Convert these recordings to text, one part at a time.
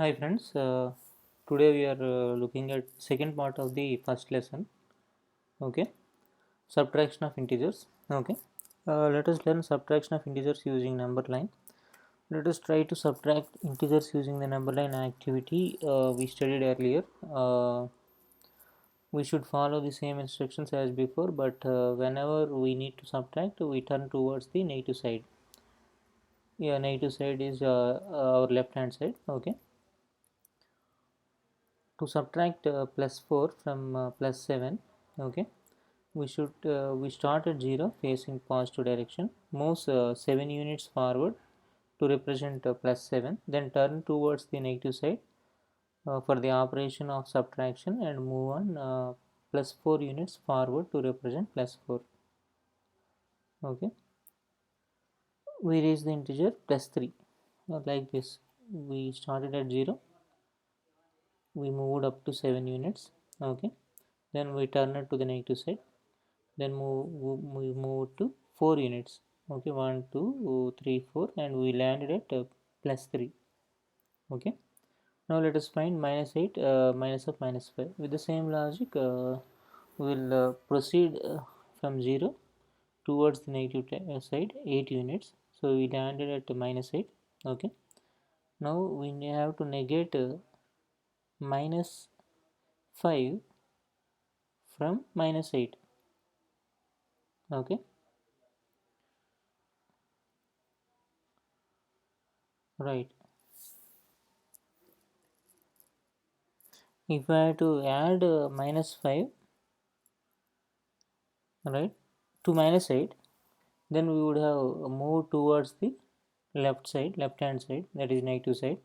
Hi friends, today we are looking at second part of the first lesson. Okay, subtraction of integers. Okay, let us learn subtraction of integers using number line. Let us try to subtract integers using the number line activity we studied earlier. We should follow the same instructions as before, but whenever we need to subtract, we turn towards the negative side. Yeah, negative side is our left hand side. Okay, to subtract plus 4 from plus 7. Okay, we start at 0 facing positive direction, moves 7 units forward to represent plus 7, then turn towards the negative side for the operation of subtraction and move on plus 4 units forward to represent plus 4. Okay, we raise the integer plus 3 like this. We started at 0, we moved up to 7 units. Okay, then we turn it to the negative side, then we move to 4 units. Okay, 1 2 3 4, and we landed at plus 3. Okay, now let us find minus 8 minus of minus 5. With the same logic, we will proceed from 0 towards the negative side 8 units. So we landed at minus 8. Okay, now we have to negate minus 5 from minus 8. Okay, right. If I have to add minus 5, right, to minus 8, then we would have moved towards the left hand side, that is negative side,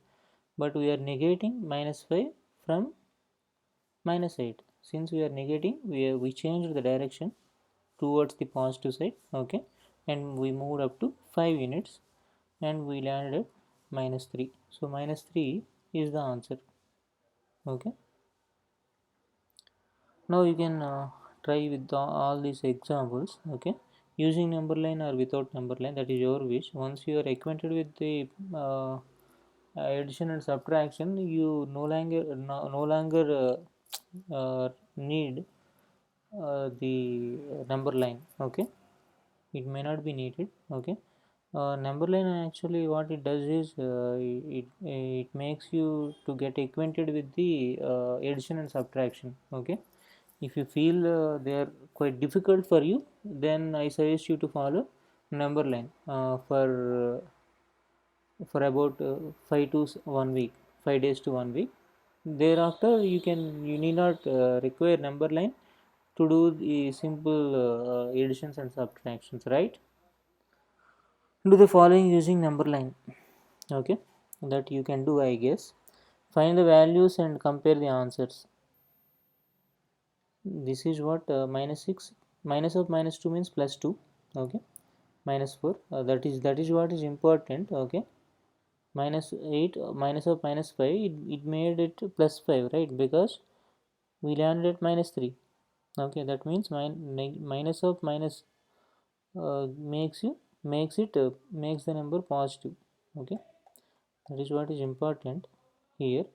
but we are negating minus 5 from minus 8. Since we are negating, we changed the direction towards the positive side. Okay, and we moved up to 5 units and we landed at minus 3. So minus 3 is the answer. Okay, now you can try with all these examples. Okay, using number line or without number line, that is your wish. Once you are acquainted with the addition and subtraction, you no longer need the number line. Okay, it may not be needed. Okay, number line actually what it does is it makes you to get acquainted with the addition and subtraction. Okay, if you feel they are quite difficult for you, then I suggest you to follow number line for about 5 to 1 week, 5 days to 1 week. Thereafter you need not require number line to do the simple additions and subtractions, right? Do the following using number line. Okay, that you can do, I guess. Find the values and compare the answers. This is what minus 6 minus of minus 2 means plus 2. Okay, minus 4, that is what is important. Okay, minus 8 minus of minus 5, it made it plus 5, right? Because we landed at minus 3. Okay, that means minus of minus makes the number positive. Okay, that is what is important here.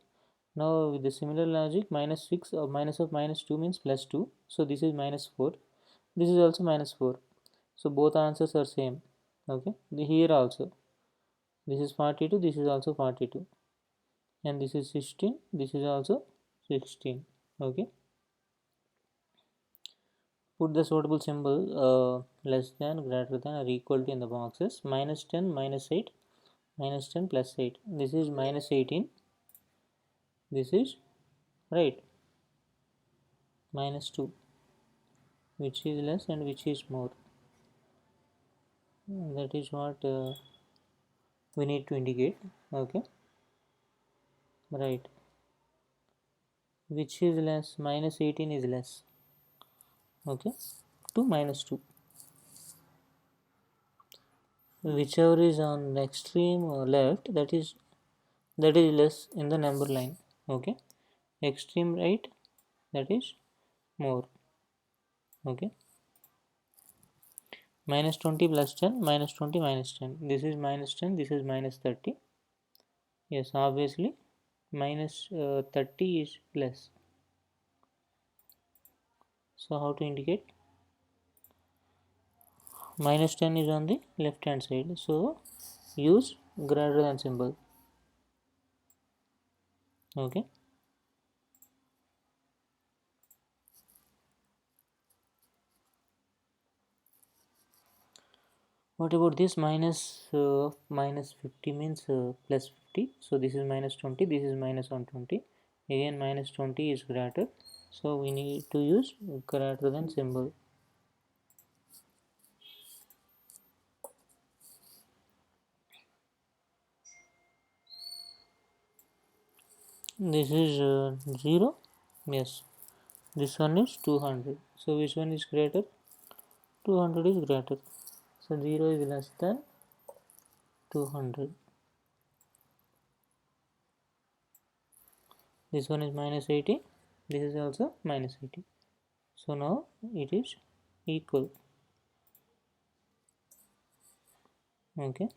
Now with the similar logic, minus 6 or minus of minus 2 means plus 2, so this is minus 4, this is also minus 4, so both answers are same. Okay, here also this is 42, this is also 42, and this is 16, this is also 16. Okay, put the suitable symbol less than, greater than, or equal to in the boxes. Minus 10 minus 8, minus 10 plus 8, this is minus 18, this is, right, minus 2, which is less and which is more. That is what we need to indicate. Okay, right, which is less, minus 18 is less. Okay, 2 minus 2, whichever is on the extreme left, that is less in the number line. Okay, extreme right, that is more. Okay, minus 20 plus 10, minus 20 minus 10, this is minus 10, this is minus 30. Yes, obviously minus 30 is plus. So how to indicate? Minus 10 is on the left hand side, so use greater than symbol. Okay. What about this minus 50 means plus 50, so this is minus 20, this is minus 120, again minus 20 is greater, so we need to use greater than symbol. This is 0, yes, this one is 200, so which one is greater? 200 is greater, so 0 is less than 200. This one is minus 80, this is also minus 80, so now it is equal. Okay,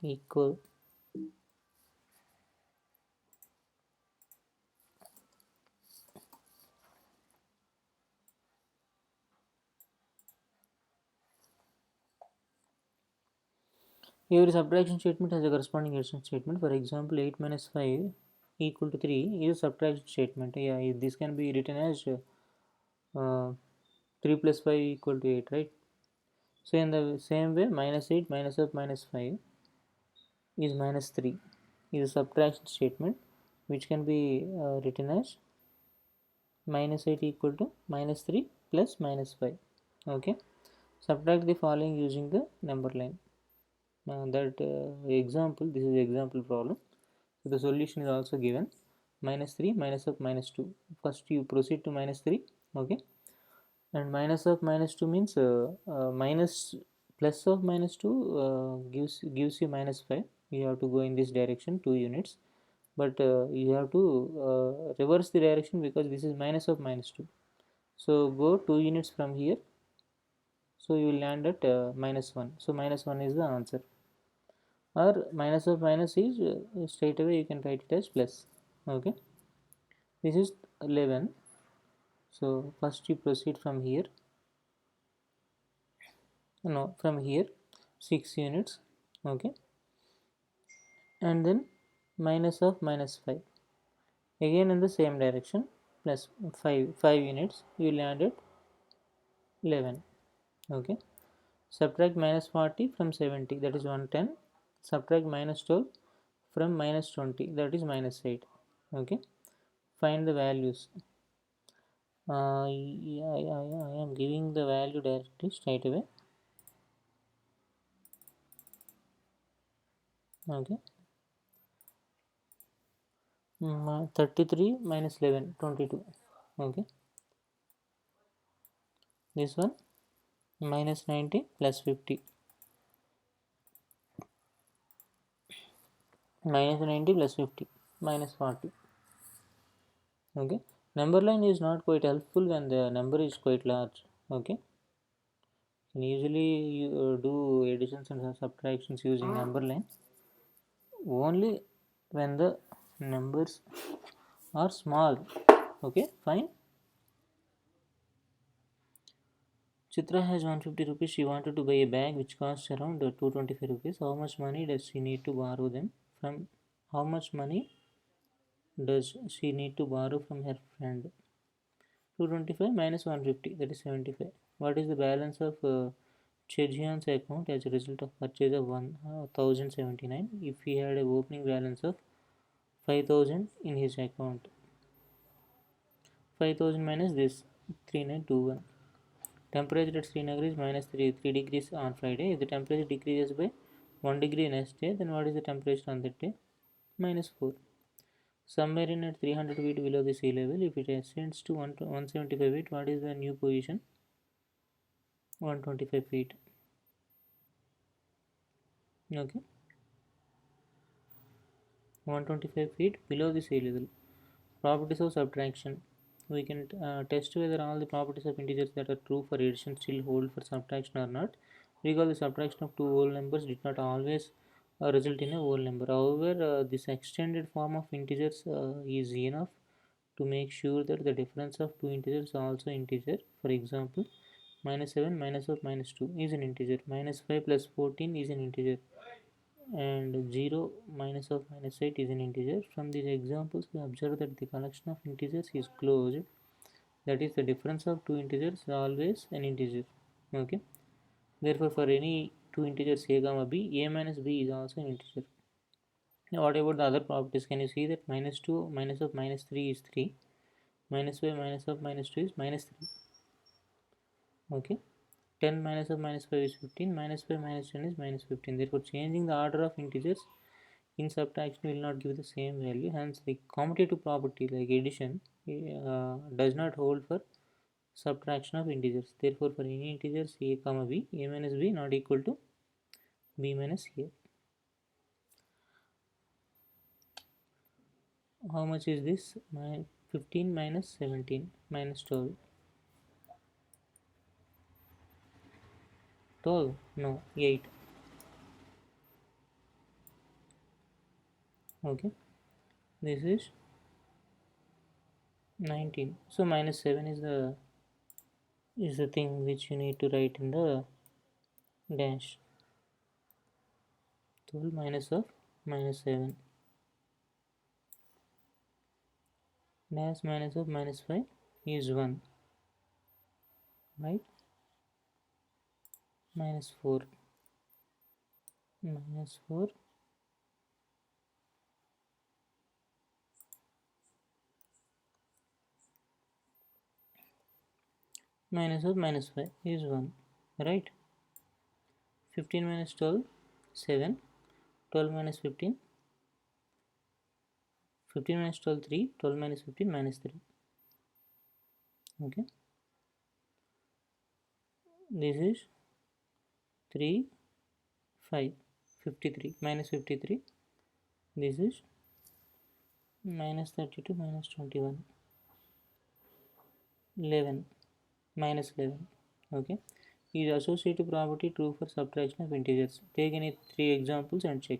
equal. Every subtraction statement has a corresponding addition statement. For example, 8 minus 5 equal to 3 is a subtraction statement. Yeah, this can be written as 3 plus 5 equal to 8, right? So in the same way, minus 8 minus of minus 5 is minus 3 is a subtraction statement, which can be written as minus 8 equal to minus 3 plus minus 5. Okay, subtract the following using the number line. Example, this is example problem, so the solution is also given. Minus 3 minus of minus 2, first you proceed to minus 3. Okay, and minus of minus 2 means minus plus of minus 2 gives you minus 5. You have to go in this direction 2 units, but you have to reverse the direction because this is minus of minus 2, so go 2 units from here, so you will land at minus 1, so minus 1 is the answer. Or minus of minus is straight away you can write it as plus. Okay, this is 11, so first you proceed from here, no, from here 6 units. Okay, and then minus of minus 5, again in the same direction, plus 5 units, you land at 11. Okay, subtract minus 40 from 70, that is 110. Subtract minus 12 from minus 20, that is minus 8. Okay, find the values. I am giving the value directly straight away. Okay, 33 minus 11, 22. Okay, this one minus 90 plus 50, minus 90 plus 50 minus 40. Okay, number line is not quite helpful when the number is quite large. Okay, and usually you do additions and subtractions using number line only when the numbers are small. Okay, fine. Chitra has 150 rupees. She wanted to buy a bag which costs around 225 rupees. How much money does she need to borrow them from? How much money does she need to borrow from her friend? 225 minus 150, that is 75. What is the balance of Chejian's account as a result of purchase of 1079 if he had a opening balance of 5000 in his account? 5000 minus this 3921. Temperature at Srinagar is minus 3 degrees on Friday. If the temperature decreases by 1 degree next day, then what is the temperature on that day? Minus 4. Submarine at 300 feet below the sea level. If it ascends to 175 feet, what is the new position? 125 feet. Okay. 125 feet below the sea level. Properties of subtraction. We can test whether all the properties of integers that are true for addition still hold for subtraction or not. Recall the subtraction of two whole numbers did not always result in a whole number. However, this extended form of integers is enough to make sure that the difference of two integers is also integer. For example, minus 7 minus of minus 2 is an integer, minus 5 plus 14 is an integer, and 0 minus of minus 8 is an integer. From these examples, we observe that the collection of integers is closed. That is, the difference of two integers is always an integer. Okay. Therefore, for any two integers a comma b, a minus b is also an integer. Now, what about the other properties? Can you see that minus 2 minus of minus 3 is 3, minus 5 minus of minus 2 is minus 3. Okay. 10 minus of minus 5 is 15, minus 5 minus 10 is minus 15. Therefore, changing the order of integers in subtraction will not give the same value. Hence, the commutative property like addition does not hold for subtraction of integers. Therefore, for any integers a comma b, a minus b not equal to b minus a. How much is this? 15 minus 17 minus 12. 12? No, 8. Okay. This is 19. So minus 7 is the thing which you need to write in the dash. 12 minus of minus 7. Dash minus of minus 5 is 1. Right? Minus 4. Minus 4. Minus of minus 5 is 1. Right? 15 minus 12, 7. 12 minus 15. 15 minus 12, 3. 12 minus 15, minus 3. Okay. This is 3, 5. 53. Minus 53. This is minus 32, minus 21. 11. Minus 11. Okay. Is associative property true for subtraction of integers? Take any 3 examples and check.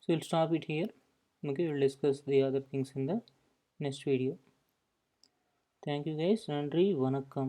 So we'll stop it here. Okay, we'll discuss the other things in the next video. Thank you guys. Nandri, vanakkam.